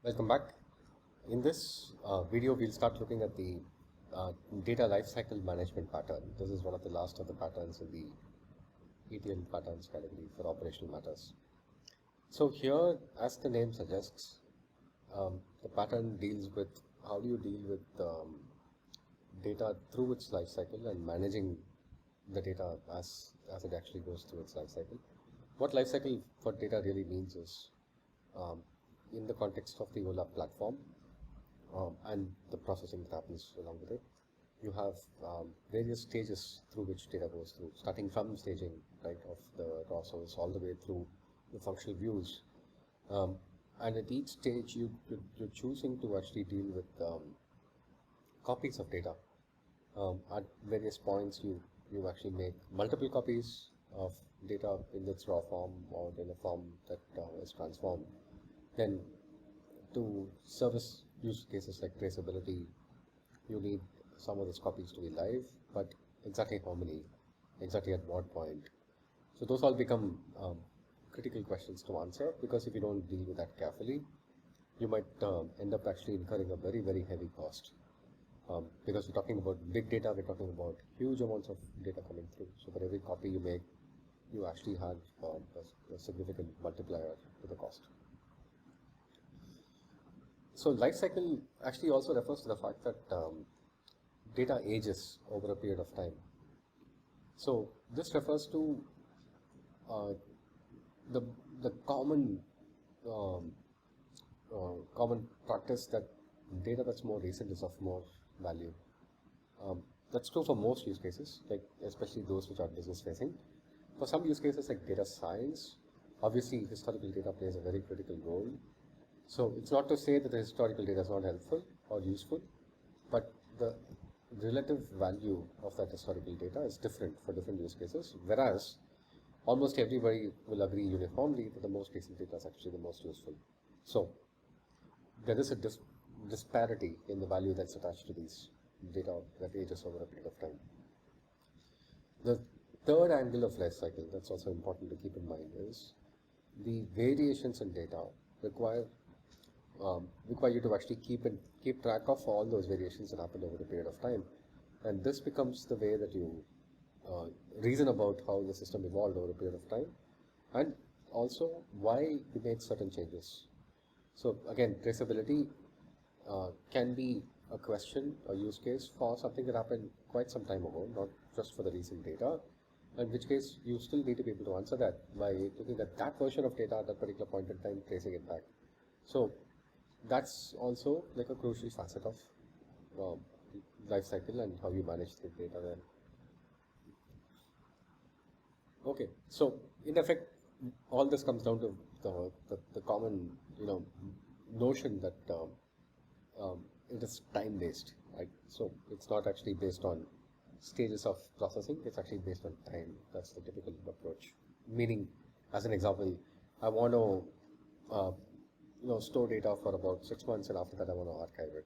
Welcome back. In this video, we'll start looking at the data lifecycle management pattern. This is one of the last of the patterns in the ETL patterns category for operational matters. So here, as the name suggests, the pattern deals with how do you deal with data through its lifecycle and managing the data as it actually goes through its lifecycle. What lifecycle for data really means is um, in the context of the OLAP platform and the processing that happens along with it. You have various stages through which data goes through, starting from staging, right, of the raw source all the way through the functional views. Um, and at each stage, you're choosing to actually deal with copies of data. At various points, you actually make multiple copies of data in its raw form or in a form that is transformed. Then to service use cases like traceability, you need some of those copies to be live, but exactly how many, exactly at what point. So those all become critical questions to answer, because if you don't deal with that carefully, you might end up actually incurring a very, very heavy cost. Because we're talking about big data, we're talking about huge amounts of data coming through. So for every copy you make, you actually have a significant multiplier to the cost. So life cycle actually also refers to the fact that data ages over a period of time. So this refers to uh, the the um, common practice that data that's more recent is of more value. That's true for most use cases, like especially those which are business facing. For some use cases like data science, obviously historical data plays a very critical role. So it's not to say that the historical data is not helpful or useful, but the relative value of that historical data is different for different use cases, whereas almost everybody will agree uniformly that the most recent data is actually the most useful. So there is a disparity in the value that's attached to these data that ages over a period of time. The third angle of life cycle that's also important to keep in mind is the variations in data require you to actually keep track of all those variations that happen over a period of time, and this becomes the way that you reason about how the system evolved over a period of time, and also why you made certain changes. So again, traceability can be a question, a use case for something that happened quite some time ago, not just for the recent data, in which case you still need to be able to answer that by looking at that version of data at that particular point in time, tracing it back. So that's also like a crucial facet of life cycle and how you manage the data there. Okay, so in effect, all this comes down to the common notion that it is time based, right? So it's not actually based on stages of processing; it's actually based on time. That's the typical approach. Meaning, as an example, I want to store data for about 6 months, and after that I want to archive it.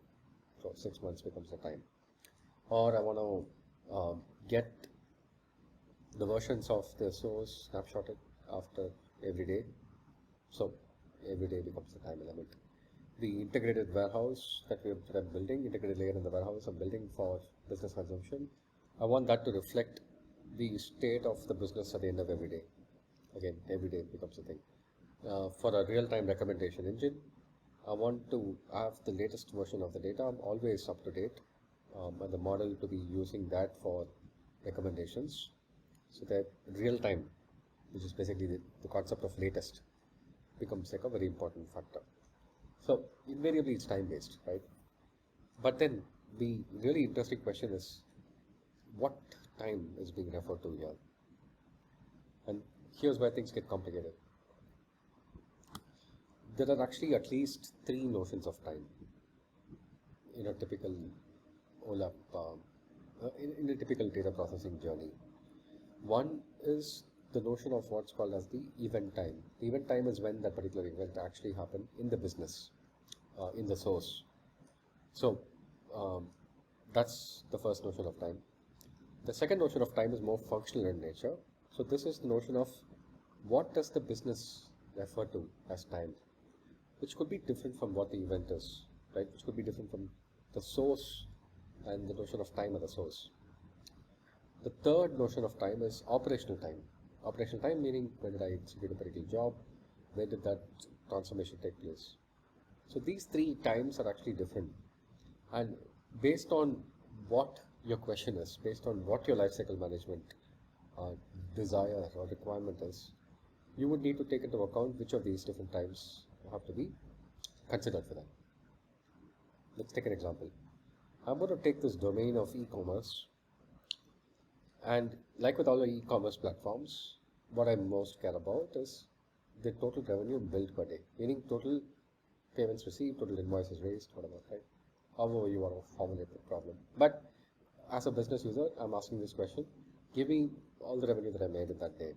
So 6 months becomes the time. Or I want to get the versions of the source snapshotted after every day. So every day becomes the time element. The integrated warehouse that I'm building, integrated layer in the warehouse I'm building for business consumption, I want that to reflect the state of the business at the end of every day. Again, every day becomes a thing. For a real-time recommendation engine, I want to have the latest version of the data. I'm always up to date, and the model to be using that for recommendations, so that real time, which is basically the concept of latest, becomes like a very important factor. So invariably it's time based, right? But then the really interesting question is what time is being referred to here? And here's where things get complicated. There are actually at least three notions of time in a typical OLAP, in a typical data processing journey. One is the notion of what's called as the event time. The event time is when that particular event actually happened in the business, in the source. So that's the first notion of time. The second notion of time is more functional in nature. So this is the notion of what does the business refer to as time. which could be different from what the event is, right? Which could be different from the source and the notion of time at the source. The third notion of time is operational time. Operational time meaning when did I execute a particular job, where did that transformation take place. So these three times are actually different, and based on what your question is, based on what your lifecycle management desire or requirement is, you would need to take into account which of these different times have to be considered for that. Let's take an example. I'm going to take this domain of e-commerce, and like with all the e-commerce platforms, what I most care about is the total revenue billed per day, meaning total payments received, total invoices raised, whatever, right? However you want to formulate the problem. But as a business user, I'm asking this question: give me all the revenue that I made in that day.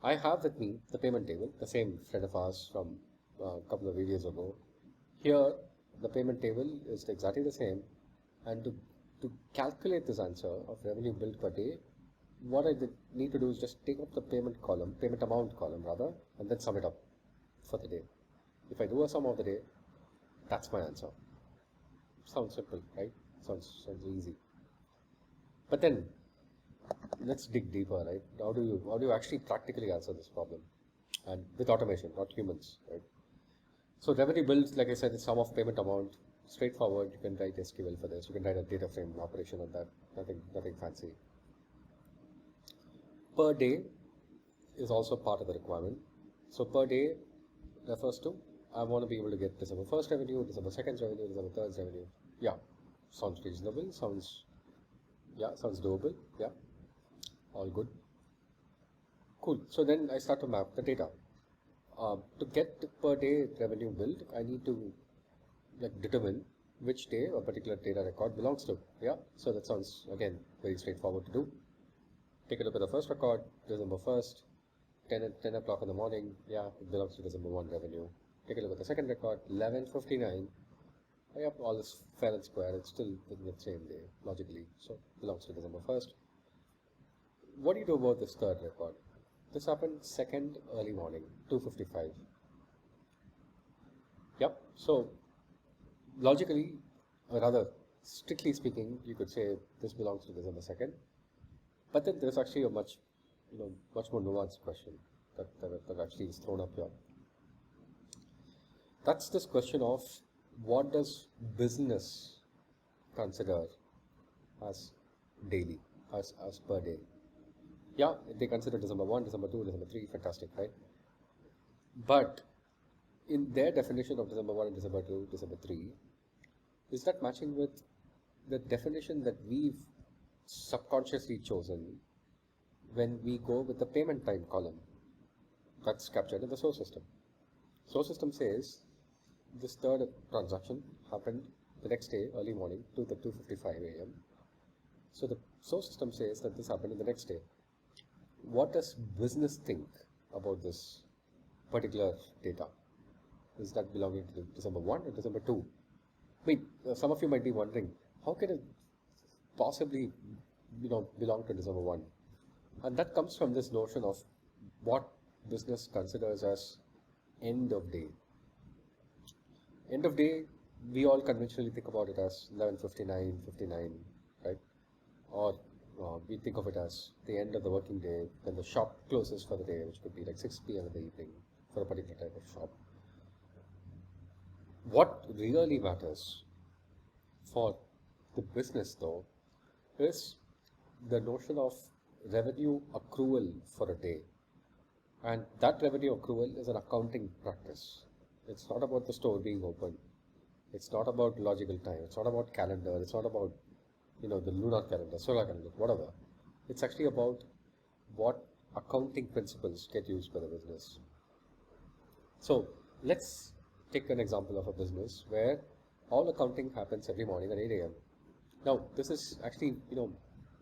I have with me the payment table, the same friend of ours from a couple of videos ago. Here, the payment table is exactly the same, and to calculate this answer of revenue billed per day, what I need to do is just take up the payment amount column rather, and then sum it up for the day. If I do a sum of the day, that's my answer. Sounds simple, right? Sounds easy. But then let's dig deeper, right? How do you actually practically answer this problem? And with automation, not humans, right? So revenue billed, like I said, is sum of payment amount. Straightforward. You can write SQL for this. You can write a data frame operation on that. Nothing fancy. Per day is also part of the requirement. So per day refers to I want to be able to get December 1st revenue, December 2nd revenue, December 3rd revenue. Yeah, sounds reasonable. Sounds doable. Yeah, all good. Cool. So then I start to map the data. To get per day revenue billed, I need to determine which day a particular data record belongs to. Yeah, so that sounds again very straightforward to do. Take a look at the first record, December 1st, 10 o'clock in the morning. Yeah, it belongs to December 1 revenue. Take a look at the second record, 11:59. Yep, all is fair and square. It's still within the same day, logically. So it belongs to December 1st. What do you do about this third record? This happened 2nd early morning, 2:55. Yep, so logically, or rather, strictly speaking, you could say this belongs to December 2nd. But then there's actually a much more nuanced question that actually is thrown up here. That's this question of what does business consider as daily, as per day? Yeah, they consider December 1, December 2, December 3, fantastic, right? But in their definition of December 1 and December 2, December 3, is that matching with the definition that we've subconsciously chosen when we go with the payment time column that's captured in the source system? Source system says this third transaction happened the next day, early morning, to the 2:55 a.m. So the source system says that this happened in the next day. What does business think about this particular data? Is that belonging to December 1 or December 2? I mean, some of you might be wondering, how can it possibly, belong to December 1? And that comes from this notion of what business considers as end of day. End of day, we all conventionally think about it as 11:59, right? Or we think of it as the end of the working day when the shop closes for the day, which could be like 6 p.m. in the evening for a particular type of shop. What really matters for the business, though, is the notion of revenue accrual for a day. And that revenue accrual is an accounting practice. It's not about the store being open. It's not about logical time. It's not about calendar. It's not about, the lunar calendar, solar calendar, whatever. It's actually about what accounting principles get used by the business. So let's take an example of a business where all accounting happens every morning at 8 a.m. Now, this is actually,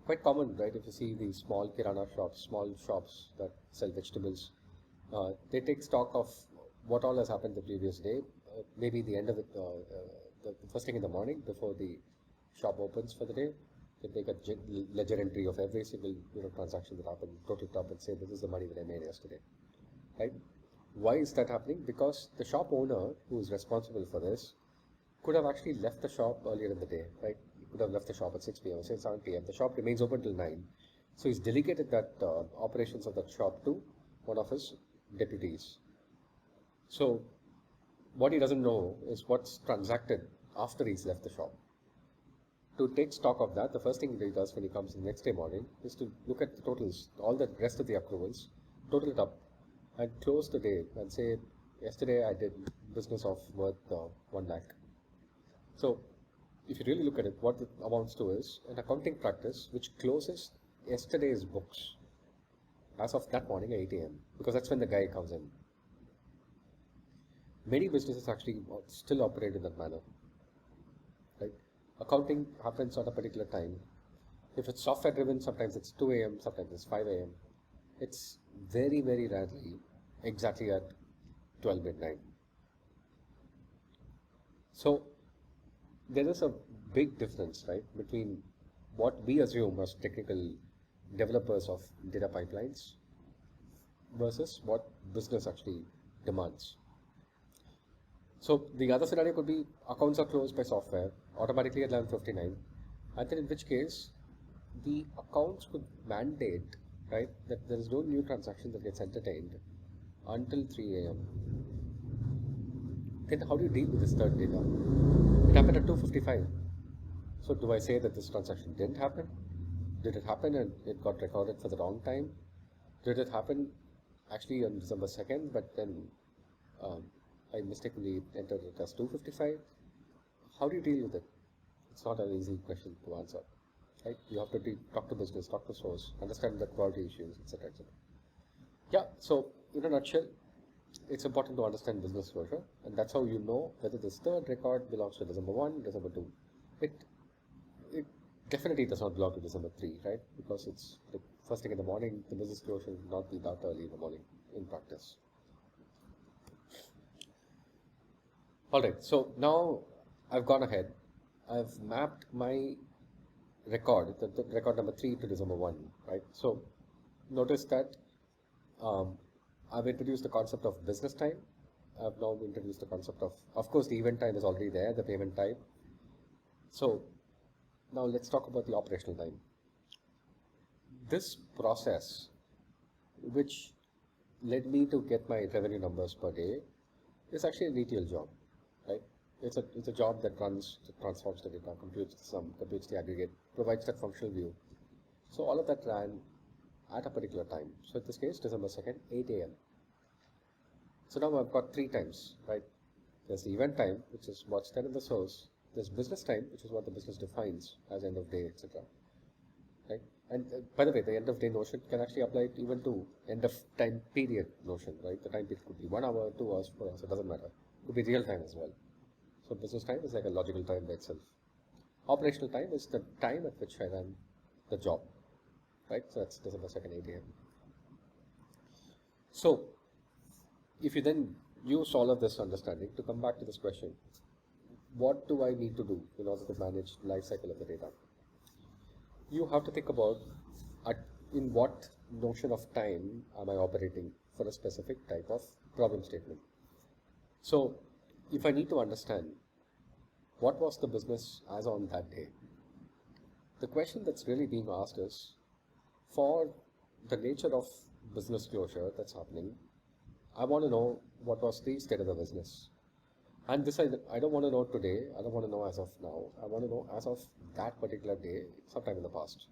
quite common, right? If you see these small kirana shops, small shops that sell vegetables, they take stock of what all has happened the previous day, maybe the end of it, the first thing in the morning before the shop opens for the day. They take a ledger entry of every single transaction that happened, total up, and say this is the money that I made yesterday, right? Why is that happening? Because the shop owner who is responsible for this could have actually left the shop earlier in the day, right? He could have left the shop at 6 p.m. or say 7 p.m. The shop remains open till 9. So he's delegated that operations of that shop to one of his deputies. So what he doesn't know is what's transacted after he's left the shop. To take stock of that, the first thing he does when he comes in the next day morning is to look at the totals, all the rest of the accruals, total it up, and close the day and say, yesterday I did business of worth 1 lakh. So if you really look at it, what it amounts to is an accounting practice which closes yesterday's books as of that morning at 8 a.m. because that's when the guy comes in. Many businesses actually still operate in that manner. Right? Accounting happens at a particular time. If it's software driven, sometimes it's 2 a.m., sometimes it's 5 a.m. It's very, very rarely exactly at 12 midnight. So there is a big difference, right, between what we assume as technical developers of data pipelines versus what business actually demands. So the other scenario could be accounts are closed by software automatically at 11:59, and then in which case the accounts could mandate, right, that there is no new transaction that gets entertained until 3 a.m. Then how do you deal with this third data? It happened at 2:55. So do I say that this transaction didn't happen? Did it happen and it got recorded for the wrong time? Did it happen actually on December 2nd, but then I mistakenly entered it as 2:55? How do you deal with it? It's not an easy question to answer. Right? You have to talk to business, talk to source, understand the quality issues, etc. etc. Yeah, so in a nutshell, it's important to understand business closure, and that's how you know whether this third record belongs to December 1, December 2. It definitely does not belong to December 3, right? Because it's the first thing in the morning, the business closure will not be that early in the morning in practice. Alright, so now I've gone ahead. I've mapped my record, the record number 3 to December 1, right? So notice that I've introduced the concept of business time. I've now introduced the concept of course, the event time is already there, the payment time. So now let's talk about the operational time. This process, which led me to get my revenue numbers per day, is actually an ETL job, right? It's a job that transforms the data, computes the sum, computes the aggregate, provides that functional view. So all of that ran at a particular time. So in this case, December 2nd, 8 a.m. So now I've got 3 times, right? There's the event time, which is what's there in the source. There's business time, which is what the business defines as end of day, etc. Right? And by the way, the end of day notion can actually apply even to end of time period notion, right? The time period could be 1 hour, 2 hours, 4 hours, it doesn't matter. It could be real time as well. So business time is like a logical time by itself. Operational time is the time at which I ran the job, right? So that's December 2nd, 8 a.m. So if you then use all of this understanding to come back to this question, what do I need to do in order to manage the life cycle of the data? You have to think about in what notion of time am I operating for a specific type of problem statement. So if I need to understand what was the business as on that day, the question that's really being asked is, for the nature of business closure that's happening, I want to know what was the state of the business. And this I don't want to know today, I don't want to know as of now, I want to know as of that particular day, sometime in the past.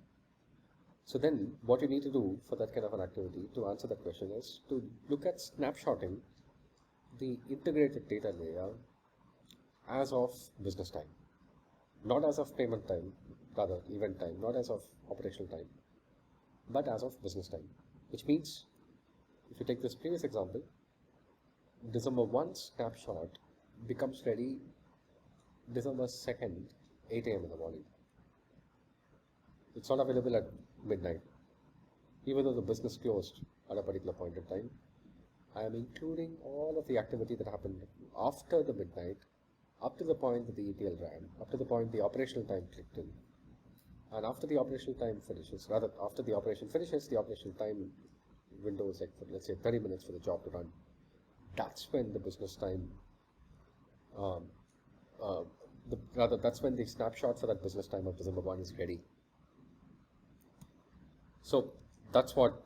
So then what you need to do for that kind of an activity to answer that question is to look at snapshotting the integrated data layer as of business time, not as of payment time, rather event time, not as of operational time, but as of business time. Which means, if you take this previous example, December 1 snapshot becomes ready December 2nd, 8 a.m. in the morning. It's not available at midnight. Even though the business closed at a particular point in time, I am including all of the activity that happened after the midnight, up to the point that the ETL ran, up to the point the operational time clicked in. And after the operational time finishes, rather after the operation finishes, the operational time window is like, for, let's say 30 minutes for the job to run. that's when the business time, um, rather that's when the snapshot for that business time of December 1 is ready. So that's what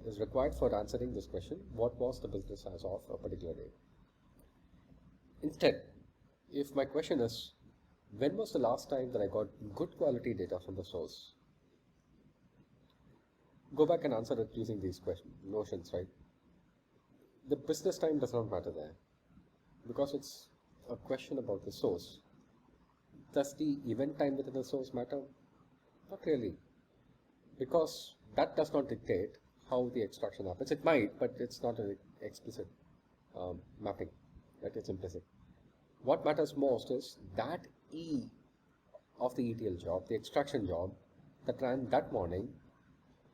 is required for answering this question. What was the business as of a particular day? Instead, if my question is, when was the last time that I got good quality data from the source? Go back and answer it using these notions, right? The business time does not matter there because it's a question about the source. Does the event time within the source matter? Not really, because that does not dictate how the extraction happens. It might, but it's not an explicit mapping, right? It's implicit. What matters most is that E of the ETL job, the extraction job, that ran that morning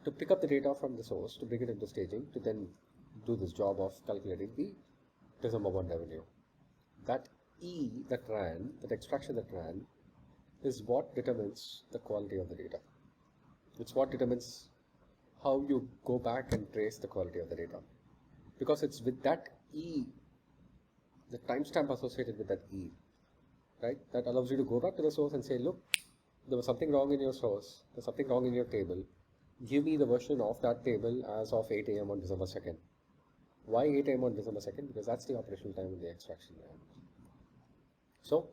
to pick up the data from the source, to bring it into staging, to then do this job of calculating the December 1 revenue. That E that ran, that extraction that ran, is what determines the quality of the data. It's what determines how you go back and trace the quality of the data. Because it's with that E, the timestamp associated with that E, right, that allows you to go back to the source and say, look, there was something wrong in your source, there's something wrong in your table. Give me the version of that table as of 8 a.m. on December 2nd. Why 8 a.m. on December 2nd? Because that's the operational time in the extraction. So,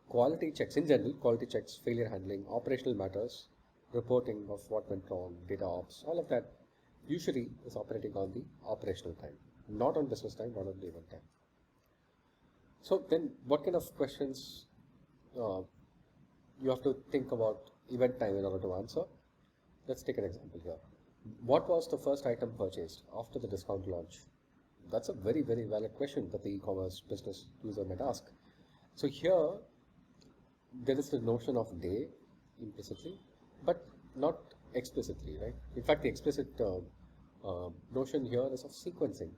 quality checks in general, quality checks, failure handling, operational matters, reporting of what went wrong, data ops, all of that usually is operating on the operational time, not on business time, not on the event time. So then what kind of questions you have to think about event time in order to answer? Let's take an example here. What was the first item purchased after the discount launch? That's a very, very valid question that the e-commerce business user might ask. So here, there is the notion of day implicitly, but not explicitly, right? In fact, the explicit notion here is of sequencing.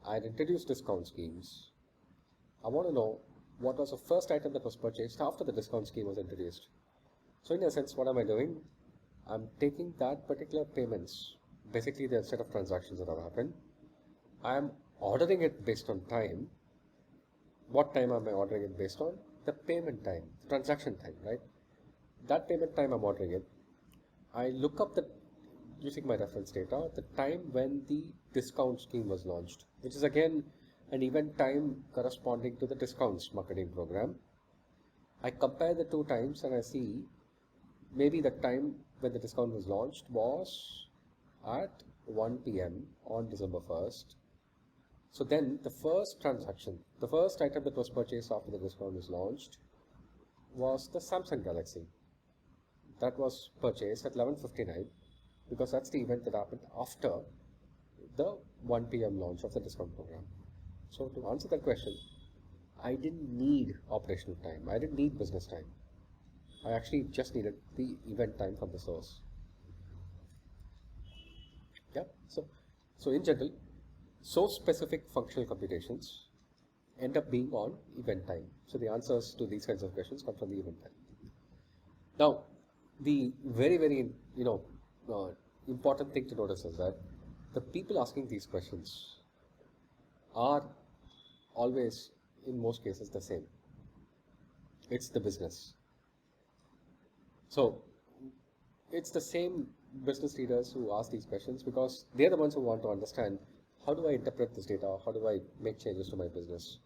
I had introduced discount schemes. I want to know what was the first item that was purchased after the discount scheme was introduced. So in a sense, what am I doing? I'm taking that particular payments, basically the set of transactions that have happened. I am ordering it based on time. What time am I ordering it based on? The payment time, the transaction time, right? That payment time I'm ordering it. I look up using my reference data, the time when the discount scheme was launched, which is again an event time corresponding to the discounts marketing program. I compare the two times and I see maybe the time when the discount was launched was at 1 p.m. on December 1st. So then the first transaction, the first item that was purchased after the discount was launched was the Samsung Galaxy. That was purchased at 11:59 because that's the event that happened after the 1 p.m. launch of the discount program. So to answer that question, I didn't need operational time. I didn't need business time. I actually just needed the event time from the source. Yeah. So in general, source-specific functional computations end up being on event time. So the answers to these kinds of questions come from the event time. Now, the very, very important thing to notice is that the people asking these questions are always, in most cases, the same. It's the business. So it's the same business leaders who ask these questions because they're the ones who want to understand, how do I interpret this data? How do I make changes to my business?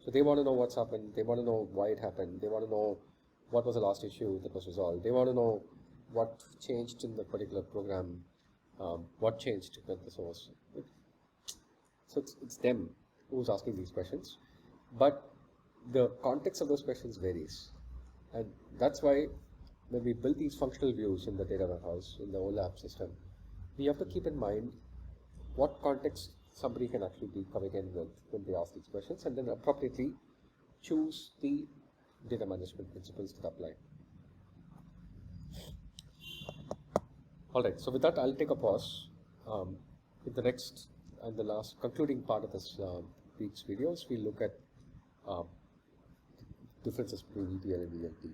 So they want to know what's happened. They want to know why it happened. They want to know what was the last issue that was resolved. They want to know what changed in the particular program, what changed at the source. So it's them who's asking these questions, but the context of those questions varies. And that's why when we build these functional views in the data warehouse, in the OLAP system, we have to keep in mind what context somebody can actually be coming in with when they ask these questions, and then appropriately choose the data management principles that apply. Alright, so with that, I'll take a pause. In the next and the last concluding part of this week's videos, we'll look at differences between ETL and ELT.